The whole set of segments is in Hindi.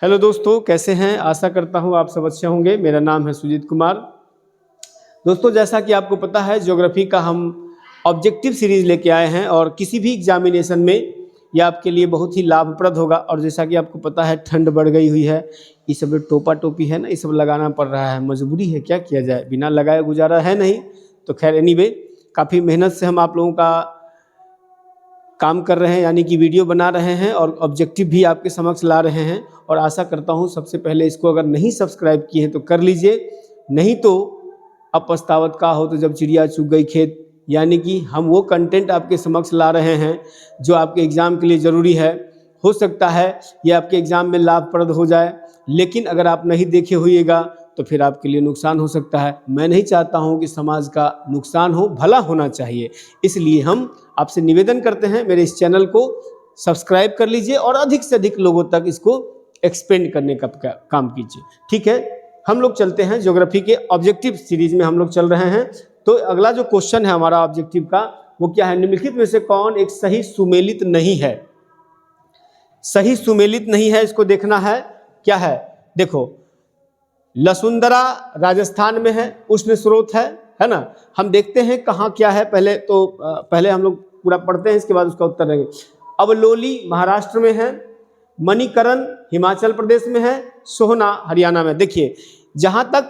हेलो दोस्तों, कैसे हैं? आशा करता हूं आप सब अच्छे होंगे। मेरा नाम है सुजीत कुमार। दोस्तों, जैसा कि आपको पता है, ज्योग्राफी का हम ऑब्जेक्टिव सीरीज लेके आए हैं और किसी भी एग्जामिनेशन में ये आपके लिए बहुत ही लाभप्रद होगा। और जैसा कि आपको पता है, ठंड बढ़ गई हुई है, ये सब जो टोपा टोपी है ना, ये सब लगाना पड़ रहा है, मजबूरी है, क्या किया जाए, बिना लगाए गुजारा है नहीं। तो खैर एनीवे, काफ़ी मेहनत से हम आप लोगों का काम कर रहे हैं, यानी कि वीडियो बना रहे हैं और ऑब्जेक्टिव भी आपके समक्ष ला रहे हैं। और आशा करता हूं सबसे पहले इसको अगर नहीं सब्सक्राइब किए हैं तो कर लीजिए, नहीं तो अब पछतावत का हो तो जब चिड़िया चुग गई खेत। यानी कि हम वो कंटेंट आपके समक्ष ला रहे हैं जो आपके एग्ज़ाम के लिए ज़रूरी है। हो सकता है ये आपके एग्ज़ाम में लाभप्रद हो जाए, लेकिन अगर आप नहीं देखे होइएगा तो फिर आपके लिए नुकसान हो सकता है। मैं नहीं चाहता हूं कि समाज का नुकसान हो, भला होना चाहिए। इसलिए हम आपसे निवेदन करते हैं, मेरे इस चैनल को सब्सक्राइब कर लीजिए और अधिक से अधिक लोगों तक इसको एक्सपेंड करने का काम कीजिए। ठीक है, हम लोग चलते हैं ज्योग्राफी के ऑब्जेक्टिव सीरीज में हम लोग चल रहे हैं। तो अगला जो क्वेश्चन है हमारा ऑब्जेक्टिव का, वो क्या है? निम्नलिखित में से कौन एक सही सुमेलित नहीं है? सही सुमेलित नहीं है, इसको देखना है। क्या है? देखो, लसुंदरा राजस्थान में है, उष्ण स्रोत है ना। हम देखते हैं कहाँ क्या है, पहले हम लोग पूरा पढ़ते हैं, इसके बाद उसका उत्तर देंगे। अवलोली महाराष्ट्र में है, मणिकरण हिमाचल प्रदेश में है, सोहना हरियाणा में। देखिए, जहाँ तक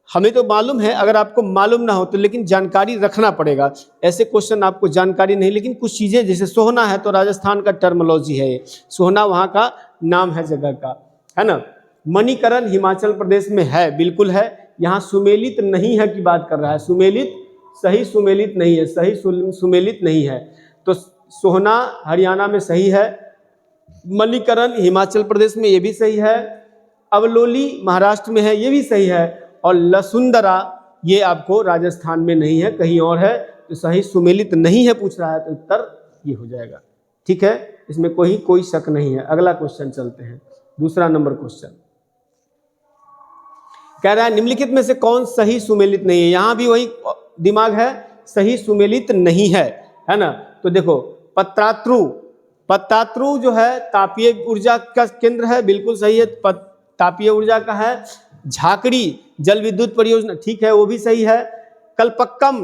हमें तो मालूम है, अगर आपको मालूम ना हो तो लेकिन जानकारी रखना पड़ेगा। ऐसे क्वेश्चन आपको जानकारी नहीं, लेकिन कुछ चीज़ें, जैसे सोहना है तो राजस्थान का टर्मोलॉजी है, ये सोहना वहाँ का नाम है जगह का, है ना। मणिकरण हिमाचल प्रदेश में है, बिल्कुल है। यहाँ सुमेलित नहीं है की बात कर रहा है, सुमेलित, सही सुमेलित नहीं है, सही सुमेलित नहीं है। तो सोहना हरियाणा में सही है, मणिकरण हिमाचल प्रदेश में ये भी सही है, अवलोली महाराष्ट्र में है, ये भी सही है, और लसुंदरा ये आपको राजस्थान में नहीं है, कहीं और है। तो सही सुमेलित नहीं है पूछ रहा है, तो उत्तर ये हो जाएगा। ठीक है, इसमें कोई शक नहीं है। अगला क्वेश्चन चलते हैं, दूसरा नंबर क्वेश्चन कह रहा है निम्नलिखित में से कौन सही सुमेलित नहीं है? यहां भी वही दिमाग है, सही सुमेलित नहीं है ना। तो देखो, पत्तात्रु जो है तापीय ऊर्जा का केंद्र है, बिल्कुल सही है, तापीय ऊर्जा का है। झाकड़ी जल विद्युत परियोजना, ठीक है, वो भी सही है। कल्पक्कम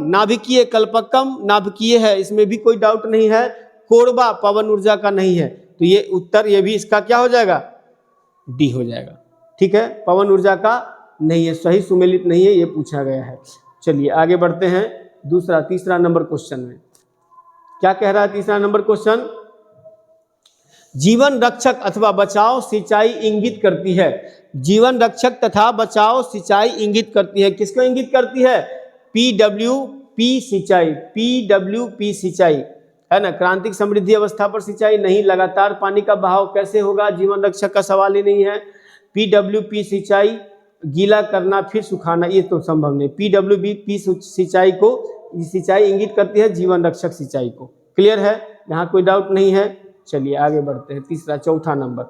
नाभिकीय है, इसमें भी कोई डाउट नहीं है। कोरबा पवन ऊर्जा का नहीं है, तो ये उत्तर, ये भी इसका क्या हो जाएगा? डी हो जाएगा। ठीक है, पवन ऊर्जा का नहीं है, सही सुमेलित नहीं है, ये पूछा गया है। चलिए आगे बढ़ते हैं। तीसरा नंबर क्वेश्चन में क्या कह रहा है? तीसरा नंबर क्वेश्चन, जीवन रक्षक अथवा बचाव सिंचाई इंगित करती है। जीवन रक्षक तथा बचाव सिंचाई इंगित करती है, किसको इंगित करती है? PWP सिंचाई, है ना। क्रांतिक समृद्धि अवस्था पर सिंचाई नहीं, लगातार पानी का बहाव कैसे होगा? जीवन रक्षक का सवाल ही नहीं है। PWP सिंचाई, गीला करना फिर सुखाना, ये तो संभव नहीं। PWP सिंचाई को, सिंचाई इंगित करती है जीवन रक्षक सिंचाई को। क्लियर है, यहाँ कोई डाउट नहीं है। चलिए आगे बढ़ते हैं। चौथा नंबर,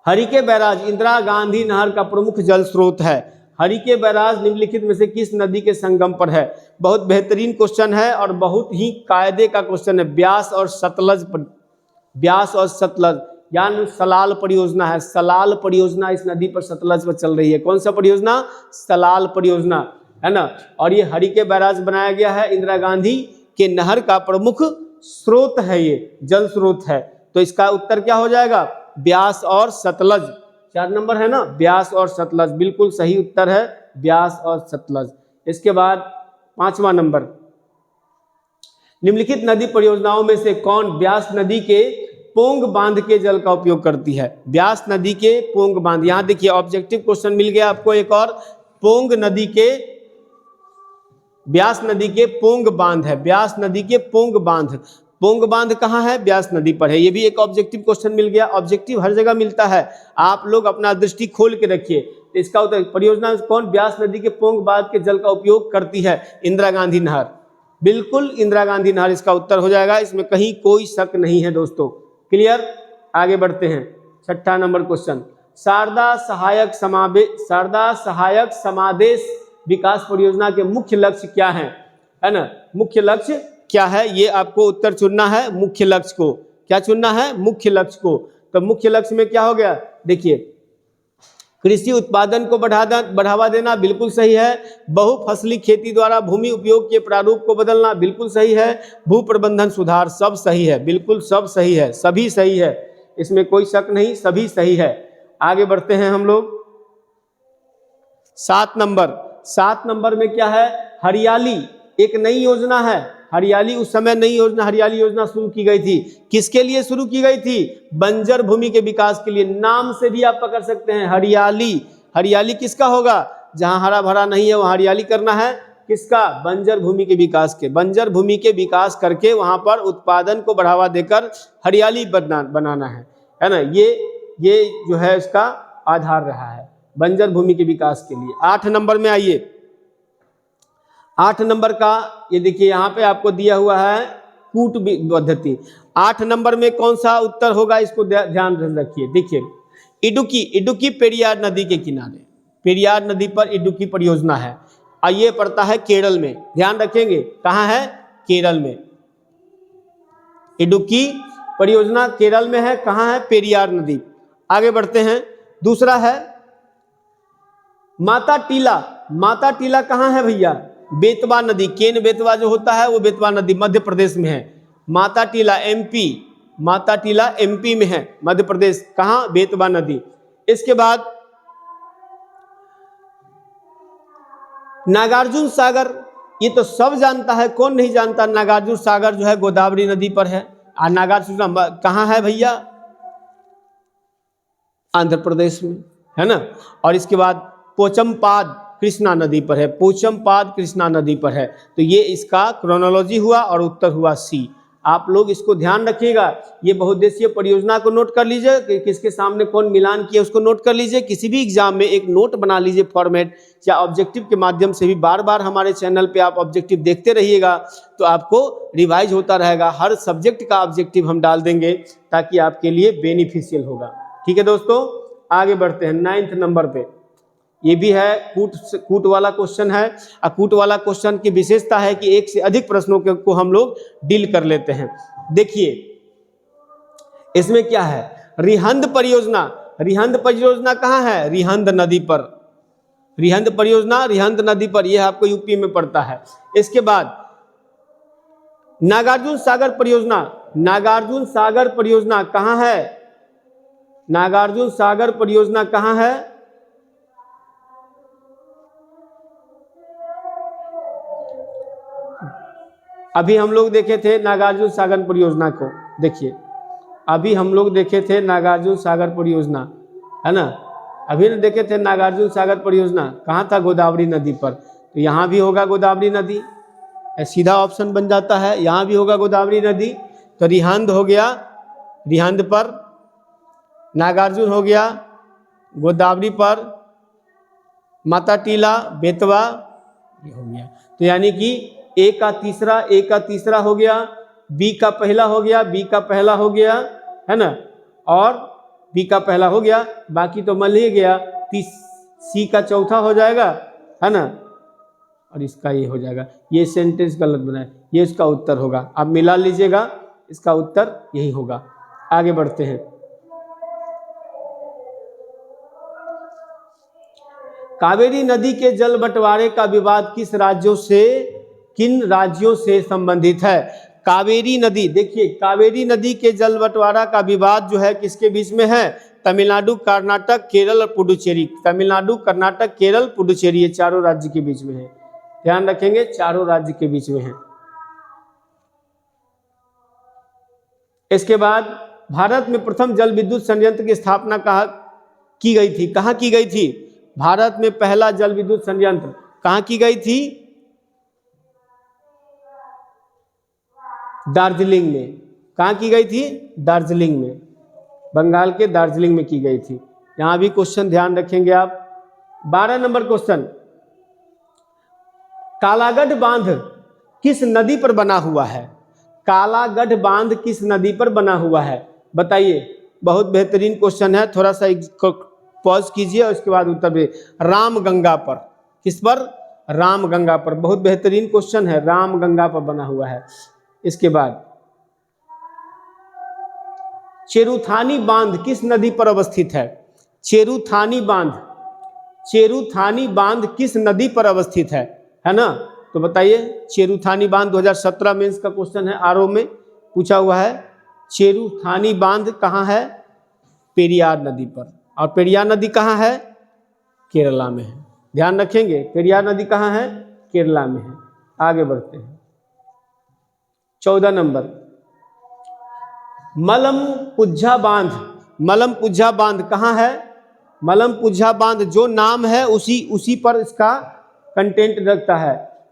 हरिके बैराज इंदिरा गांधी नहर का प्रमुख जल स्रोत है। हरिके बैराज निम्नलिखित में से किस नदी के संगम पर है? बहुत बेहतरीन क्वेश्चन है और बहुत ही कायदे का क्वेश्चन है। ब्यास और सतलज, यानी सलाल परियोजना है। सलाल परियोजना इस नदी पर, सतलज पर चल रही है। कौन सा परियोजना? सलाल परियोजना, है ना। और ये हरिके बैराज बनाया गया है, इंदिरा गांधी के नहर का प्रमुख स्रोत है, ये जल स्रोत है। तो इसका उत्तर क्या हो जाएगा? ब्यास और सतलज। 4 नंबर है ना, ब्यास और सतलज, बिल्कुल सही उत्तर है, ब्यास और सतलज। इसके बाद 5वां नंबर, निम्नलिखित नदी परियोजनाओं में से कौन ब्यास नदी के पोंग बांध के जल का उपयोग करती है? ब्यास नदी के पोंग बांध, यहां देखिए ऑब्जेक्टिव क्वेश्चन मिल गया आपको एक और। ब्यास नदी के पोंग बांध है, ब्यास नदी के पोंग बांध कहाँ है? ब्यास नदी पर है। ये भी एक ऑब्जेक्टिव क्वेश्चन मिल गया। ऑब्जेक्टिव हर जगह मिलता है, आप लोग अपना दृष्टि खोल के रखिए। इसका उत्तर, परियोजना कौन ब्यास नदी के पोंग बांध के जल का उपयोग करती है? इंदिरा गांधी नहर, बिल्कुल इंदिरा गांधी नहर इसका उत्तर हो जाएगा, इसमें कहीं कोई शक नहीं है दोस्तों। क्लियर, आगे बढ़ते हैं। 6ठा नंबर क्वेश्चन, शारदा सहायक समादेश विकास परियोजना के मुख्य लक्ष्य क्या है ना। मुख्य लक्ष्य क्या है, ये आपको उत्तर चुनना है। मुख्य लक्ष्य को क्या चुनना है? मुख्य लक्ष्य को। तो मुख्य लक्ष्य में क्या हो गया, देखिए कृषि उत्पादन को बढ़ावा देना, बिल्कुल सही है। बहुफसली खेती द्वारा भूमि उपयोग के प्रारूप को बदलना, बिल्कुल सही है। भू प्रबंधन सुधार, सब सही है, बिल्कुल सब सही है, सभी सही है, इसमें कोई शक नहीं, सभी सही है। आगे बढ़ते हैं हम लोग। 7 नंबर में क्या है, हरियाली एक नई योजना है। हरियाली उस समय नई योजना, हरियाली योजना शुरू की गई थी, किसके लिए शुरू की गई थी, बंजर भूमि के विकास के लिए। नाम से भी आप पकड़ सकते हैं हरियाली। हरियाली किसका होगा, जहां हरा भरा नहीं है वहां हरियाली करना है, किसका, बंजर भूमि के विकास के। बंजर भूमि के विकास करके वहां पर उत्पादन को बढ़ावा देकर हरियाली बनाना है ना। ये जो है इसका आधार रहा है बंजर भूमि के विकास के लिए। 8 नंबर में आइए। 8 नंबर का ये देखिए यहाँ पे आपको दिया हुआ है कूट पद्धति। 8 नंबर में कौन सा उत्तर होगा, इसको ध्यान रखिए। देखिए इडुक्की पेरियार नदी के किनारे, पेरियार नदी पर इडुक्की परियोजना है और ये पड़ता है केरल में। ध्यान रखेंगे कहाँ है, केरल में। इडुक्की परियोजना केरल में है, कहाँ है, पेरियार नदी। आगे बढ़ते हैं। दूसरा है माता टीला। माता टीला कहाँ है भैया, बेतवा नदी, केन बेतवा जो होता है वो बेतवा नदी मध्य प्रदेश में है। माता टीला एमपी, माता टीला एमपी में है, मध्य प्रदेश, कहाँ, बेतवा नदी। इसके बाद नागार्जुन सागर, ये तो सब जानता है, कौन नहीं जानता, नागार्जुन सागर जो है गोदावरी नदी पर है। और नागार्जुन कहाँ है भैया, आंध्र प्रदेश में, है ना। और इसके बाद पोचमपाद कृष्णा नदी पर है, पोचमपाद कृष्णा नदी पर है। तो ये इसका क्रोनोलॉजी हुआ और उत्तर हुआ सी। आप लोग इसको ध्यान रखिएगा, ये बहुउद्देशीय परियोजना को नोट कर लीजिए कि किसके सामने कौन मिलान किया उसको नोट कर लीजिए। किसी भी एग्जाम में एक नोट बना लीजिए फॉर्मेट, या ऑब्जेक्टिव के माध्यम से भी बार बार हमारे चैनल पे आप ऑब्जेक्टिव देखते रहिएगा तो आपको रिवाइज होता रहेगा। हर सब्जेक्ट का ऑब्जेक्टिव हम डाल देंगे ताकि आपके लिए बेनिफिशियल होगा। ठीक है दोस्तों, आगे बढ़ते हैं 9 नंबर पे। ये भी है कूट वाला क्वेश्चन है। कूट वाला क्वेश्चन की विशेषता है कि एक से अधिक प्रश्नों को हम लोग डील कर लेते हैं। देखिए इसमें क्या है, रिहंद परियोजना। रिहंद परियोजना कहाँ है, रिहंद नदी पर। रिहंद परियोजना रिहंद नदी पर, यह आपको यूपी में पड़ता है। इसके बाद नागार्जुन सागर परियोजना। नागार्जुन सागर परियोजना कहाँ है, नागार्जुन सागर परियोजना कहाँ है, अभी हम लोग देखे थे नागार्जुन सागर परियोजना को। देखिए अभी हम लोग देखे थे नागार्जुन सागर परियोजना, है ना। अभी न देखे थे नागार्जुन सागर परियोजना, कहाँ था, गोदावरी नदी पर। तो यहाँ भी होगा गोदावरी नदी, सीधा ऑप्शन बन जाता है। यहाँ भी होगा गोदावरी नदी। तो रिहंद हो गया, रिहंद पर, नागार्जुन हो गया गोदावरी पर, माता टीला बेतवा, ये हो गया। तो यानी कि ए का तीसरा हो गया, बी का पहला हो गया, बी का पहला हो गया, है ना, और बी का पहला हो गया, बाकी तो मल ही गया। सी का चौथा हो जाएगा, है ना, और इसका ये हो जाएगा। ये सेंटेंस गलत बनाए, ये इसका उत्तर होगा। आप मिला लीजिएगा, इसका उत्तर यही होगा। आगे बढ़ते हैं। कावेरी नदी के जल बंटवारे का विवाद किन राज्यों से संबंधित है। कावेरी नदी, देखिए कावेरी नदी के जल बंटवारा का विवाद जो है किसके बीच में है, तमिलनाडु, कर्नाटक, केरल और पुडुचेरी। तमिलनाडु, कर्नाटक, केरल, पुडुचेरी, ये चारों राज्य के बीच में है। ध्यान रखेंगे, चारों राज्य के बीच में है। इसके बाद भारत में प्रथम जल विद्युत संयंत्र की स्थापना कहाँ की गई थी। भारत में पहला जल विद्युत संयंत्र कहाँ की गई थी, दार्जिलिंग में। कहाँ की गई थी, दार्जिलिंग में, बंगाल के दार्जिलिंग में की गई थी। यहां भी क्वेश्चन ध्यान रखेंगे आप। 12 नंबर क्वेश्चन, कालागढ़ बांध किस नदी पर बना हुआ है। कालागढ़ बांध किस नदी पर बना हुआ है, बताइए। बहुत बेहतरीन क्वेश्चन है, थोड़ा सा पॉज कीजिए और उसके बाद उत्तर दे। रामगंगा पर, किस पर, रामगंगा पर। बहुत बेहतरीन क्वेश्चन है, रामगंगा पर बना हुआ है। इसके बाद चेरुथानी बांध किस नदी पर अवस्थित है? चेरुथानी बांध किस नदी पर अवस्थित है ना? तो बताइए, चेरुथानी बांध 2017 मेंस का क्वेश्चन है, आरओ में पूछा हुआ है। चेरुथानी बांध कहाँ है? पेरियार नदी पर। और पेरियार नदी कहाँ है? केरला में है। ध्यान रखेंगे, पेरियार नदी कहाँ है? केरला में है। आगे बढ़ते हैं। 14 नंबर, मलमपुझा बांध कहाँ है? मलमपुझा बांध जो नाम है उसी पर इसका कंटेंट रखता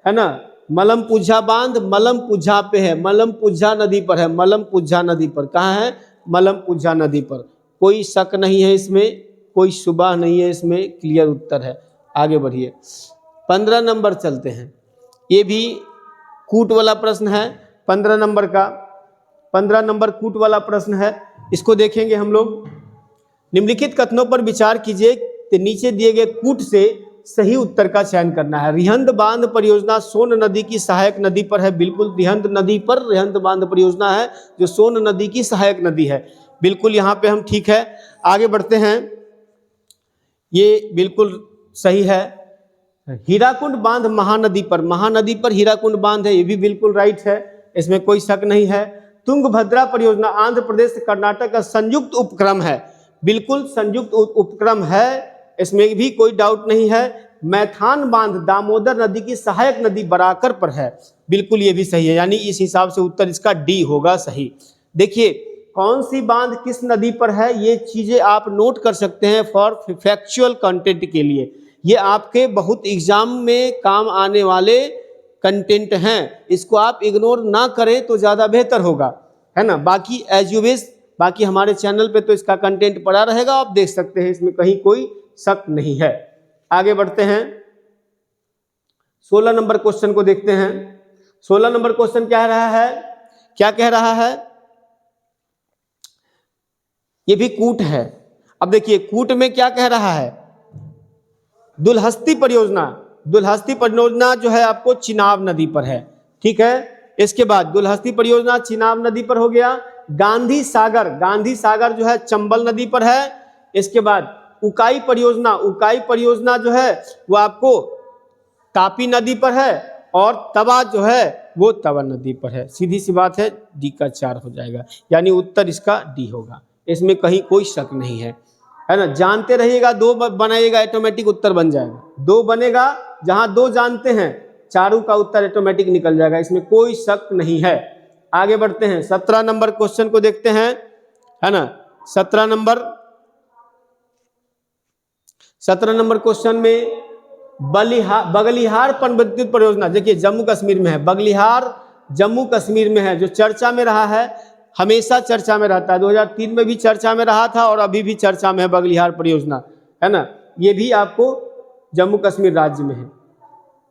है ना? मलमपुझा बांध मलमपुझा पे है, मलमपुझा नदी पर है, मलमपुझा नदी पर। कहाँ है? मलमपुझा नदी पर। कोई शक नहीं है इसमें, कोई शुबह नहीं है इसमें, क्लियर उत्तर है। आगे बढ़िए, 15 नंबर चलते हैं। ये भी कूट वाला प्रश्न है, 15 नंबर का। 15 नंबर कूट वाला प्रश्न है, इसको देखेंगे हम लोग। निम्नलिखित कथनों पर विचार कीजिए, तो नीचे दिए गए कूट से सही उत्तर का चयन करना है। रिहंद बांध परियोजना सोन नदी की सहायक नदी पर है। बिल्कुल, रिहंद नदी पर रिहंद बांध परियोजना है जो सोन नदी की सहायक नदी है। बिल्कुल, यहाँ पे हम ठीक है। आगे बढ़ते हैं, ये बिल्कुल सही है। हीराकुंड बांध महानदी पर हीराकुंड बांध है, ये भी बिल्कुल राइट है, इसमें कोई शक नहीं है। तुंगभद्रा परियोजना आंध्र प्रदेश कर्नाटक का संयुक्त उपक्रम है। बिल्कुल संयुक्त उपक्रम है, इसमें भी कोई डाउट नहीं है। मैथान बांध दामोदर नदी की सहायक नदी बराकर पर है। बिल्कुल ये भी सही है, यानी इस हिसाब से उत्तर इसका डी होगा सही। देखिए, कौन सी बांध किस नदी पर है, ये चीजें आप नोट कर सकते हैं फॉर फैक्चुअल कंटेंट के लिए। ये आपके बहुत एग्जाम में काम आने वाले कंटेंट हैं, इसको आप इग्नोर ना करें तो ज़्यादा बेहतर होगा, है ना। बाकी एज यू विश, बाकी हमारे चैनल पे तो इसका कंटेंट पड़ा रहेगा, आप देख सकते हैं, इसमें कहीं कोई शक नहीं है। आगे बढ़ते हैं, 16 नंबर क्वेश्चन को देखते हैं। 16 नंबर क्वेश्चन क्या कह रहा है? ये भी कूट है। अब देखिए, कूट में क्या कह रहा है? दुलहस्ती परियोजना जो है आपको चिनाब नदी पर है, ठीक है। इसके बाद दुलहस्ती परियोजना चिनाब नदी पर हो गया। गांधी सागर जो है चंबल नदी पर है। इसके बाद उकाई परियोजना जो है वो आपको तापी नदी पर है, और तवा जो है वो तवा नदी पर है। सीधी सी बात है, डी का 4 हो जाएगा, यानी उत्तर इसका डी होगा, इसमें कहीं कोई शक नहीं है ना। जानते रहिएगा, 2 बनाइएगा, ऑटोमेटिक उत्तर बन जाएगा। 2 बनेगा, जहां 2 जानते हैं, चारों का उत्तर ऑटोमेटिक निकल जाएगा, इसमें कोई शक नहीं है। आगे बढ़ते हैं, 17 नंबर क्वेश्चन को देखते हैं, है ना। 17 नंबर क्वेश्चन में बगलिहार पनविद्युत परियोजना, देखिए जम्मू कश्मीर में है, बगलिहार जम्मू कश्मीर में है, जो चर्चा में रहा है, हमेशा चर्चा में रहता है। 2003 में भी चर्चा में रहा था और अभी भी चर्चा में है बगलिहार परियोजना, है ना। ये भी आपको जम्मू कश्मीर राज्य में है,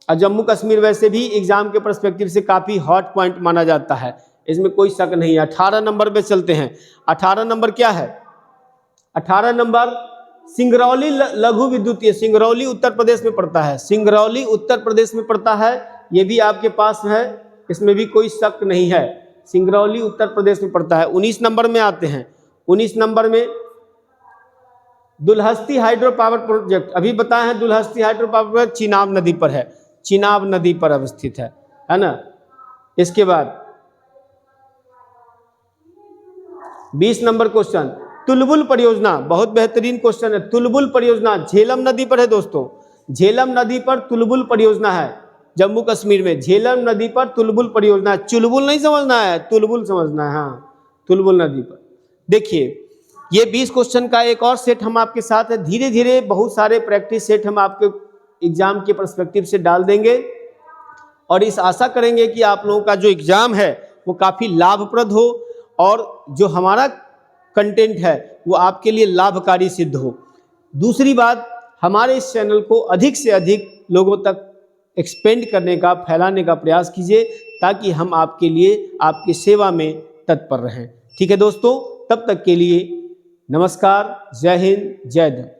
और जम्मू कश्मीर वैसे भी एग्जाम के पर्सपेक्टिव से काफ़ी हॉट पॉइंट माना जाता है, इसमें कोई शक नहीं है। 18 नंबर पे चलते हैं। 18 नंबर क्या है? 18 नंबर सिंगरौली लघु विद्युतीय, सिंगरौली उत्तर प्रदेश में पड़ता है, सिंगरौली उत्तर प्रदेश में पड़ता है, ये भी आपके पास है, इसमें भी कोई शक नहीं है, सिंगरौली उत्तर प्रदेश में पड़ता है। 19 नंबर में आते हैं। 19 नंबर में दुलहस्ती हाइड्रो पावर प्रोजेक्ट, अभी बताए हैं, Dulhasti hydro power project Chenab नदी पर है, चिनाब नदी पर अवस्थित है ना। इसके बाद 20 नंबर क्वेश्चन, तुलबुल परियोजना, बहुत बेहतरीन क्वेश्चन है। तुलबुल परियोजना झेलम नदी पर है दोस्तों, झेलम नदी पर तुलबुल परियोजना है, जम्मू कश्मीर में झेलम नदी पर तुलबुल परियोजना है। चुलबुल नहीं समझना है, तुलबुल समझना है, हाँ, तुलबुल नदी पर। देखिए, ये 20 क्वेश्चन का एक और सेट हम आपके साथ है, धीरे धीरे बहुत सारे प्रैक्टिस सेट हम आपके एग्जाम के पर्सपेक्टिव से डाल देंगे, और इस आशा करेंगे कि आप लोगों का जो एग्जाम है वो काफ़ी लाभप्रद हो, और जो हमारा कंटेंट है वो आपके लिए लाभकारी सिद्ध हो। दूसरी बात, हमारे इस चैनल को अधिक से अधिक लोगों तक एक्सपेंड करने का, फैलाने का प्रयास कीजिए, ताकि हम आपके लिए, आपकी सेवा में तत्पर रहें। ठीक है दोस्तों, तब तक के लिए नमस्कार, जय हिंद, जय धन्य।